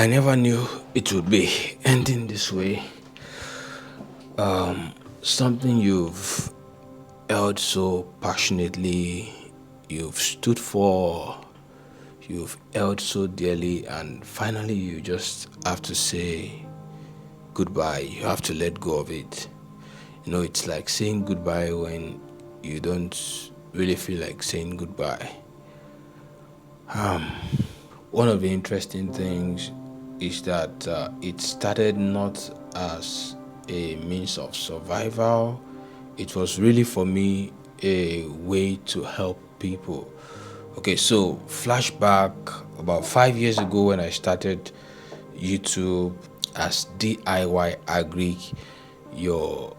I never knew it would be ending this way. Something you've held so passionately, you've stood for, you've held so dearly, and finally you just have to say goodbye. You have to let go of it. It's like saying goodbye when you don't really feel like saying goodbye. One of the interesting things is that it started not as a means of survival. It was really for me a way to help people. Okay, so flashback about 5 years ago when I started YouTube as DIY Agric, your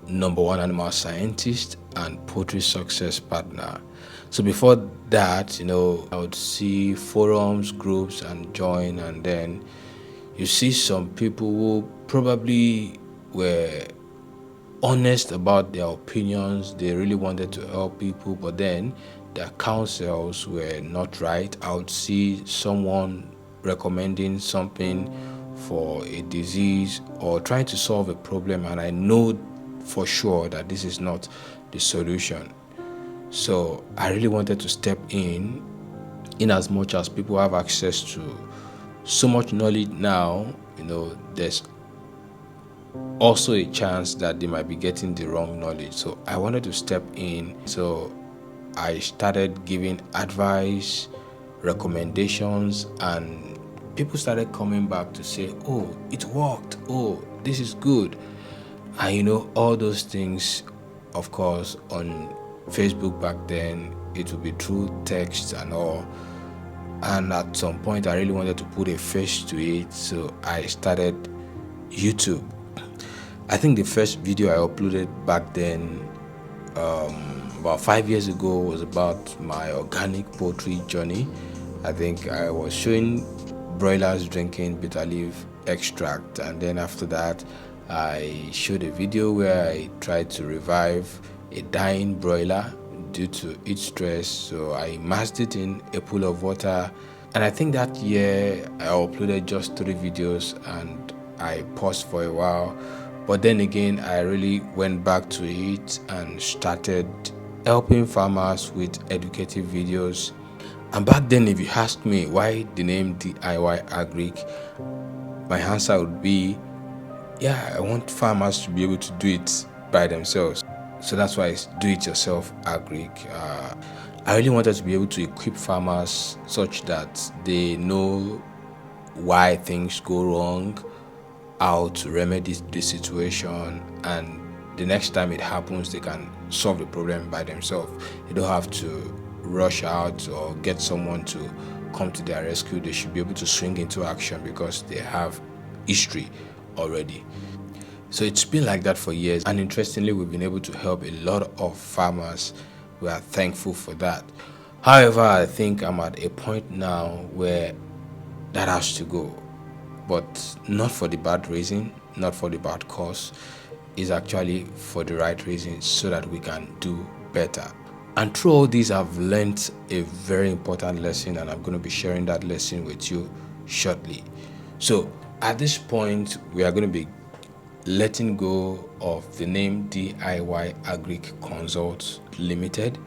number one animal scientist and poultry success partner. So before that, I would see forums, groups, and join, and then you see some people who probably were honest about their opinions. They really wanted to help people, but then their counsels were not right. I would see someone recommending something for a disease or trying to solve a problem, and I know for sure that this is not the solution. So I really wanted to step in as much as people have access to so much knowledge now. There's also a chance that they might be getting the wrong knowledge. So I wanted to step in. So I started giving advice, recommendations, and people started coming back to say, oh, it worked. Oh, this is good. And all those things, of course, on Facebook back then, it would be through text and all. And at some point, I really wanted to put a face to it. So I started YouTube. I think the first video I uploaded back then, about 5 years ago, was about my organic poultry journey. I think I was showing broilers drinking bitter leaf extract, and then after that I showed a video where I tried to revive a dying broiler due to heat stress. So I immersed it in a pool of water, and I think that year I uploaded just 3 videos and I paused for a while. But then again, I really went back to it and started helping farmers with educative videos. And back then, if you asked me why the name DIY Agric, my answer would be, yeah, I want farmers to be able to do it by themselves. So that's why it's do it yourself Agric. I really wanted to be able to equip farmers such that they know why things go wrong, how to remedy the situation, and the next time it happens, they can solve the problem by themselves. They don't have to rush out or get someone to come to their rescue. They should be able to swing into action because they have history already. So it's been like that for years, and interestingly, we've been able to help a lot of farmers. We are thankful for that. However, I think I'm at a point now where that has to go, but not for the bad reason, not for the bad cause. It's actually for the right reason, so that we can do better. And through all these, I've learned a very important lesson, and I'm going to be sharing that lesson with you shortly. So at this point, we are going to be letting go of the name DIY Agric Consult Limited,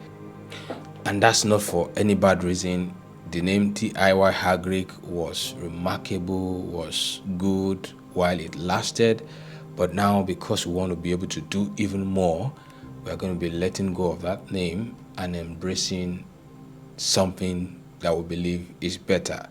and that's not for any bad reason. The name DIY Agric was remarkable, was good while it lasted, but now because we want to be able to do even more, we're going to be letting go of that name and embracing something that we believe is better.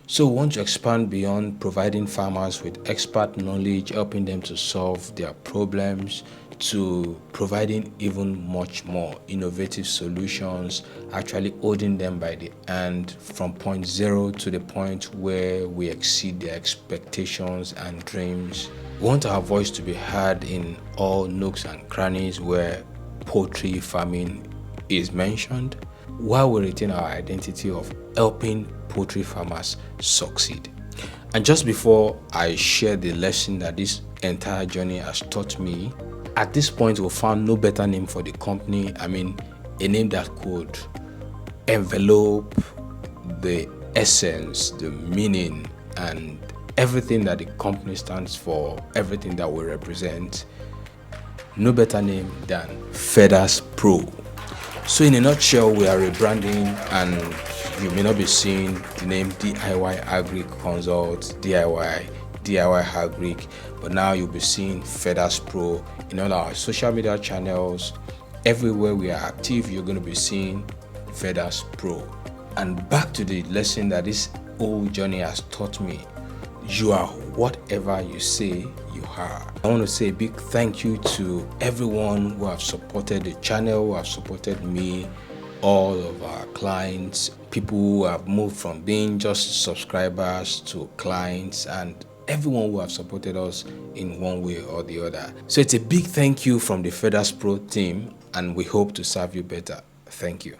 So we want to expand beyond providing farmers with expert knowledge, helping them to solve their problems, to providing even much more innovative solutions, actually holding them by the hand from point zero to the point where we exceed their expectations and dreams. We want our voice to be heard in all nooks and crannies where poultry farming is mentioned, while we retain our identity of helping poultry farmers succeed. And just before I share the lesson that this entire journey has taught me, at this point we found no better name for the company. I mean, a name that could envelope the essence, the meaning and everything that the company stands for, everything that we represent. No better name than Feathers Pro. So in a nutshell, we are rebranding, and you may not be seeing the name DIY Agric Consult, DIY Agric, but now you'll be seeing Feathers Pro in all our social media channels. Everywhere we are active, you're going to be seeing Feathers Pro. And back to the lesson that this whole journey has taught me. You are whatever you say you are. I want to say a big thank you to everyone who have supported the channel, who have supported me, all of our clients, people who have moved from being just subscribers to clients, and everyone who have supported us in one way or the other. So it's a big thank you from the Feathers Pro team, and we hope to serve you better. Thank you.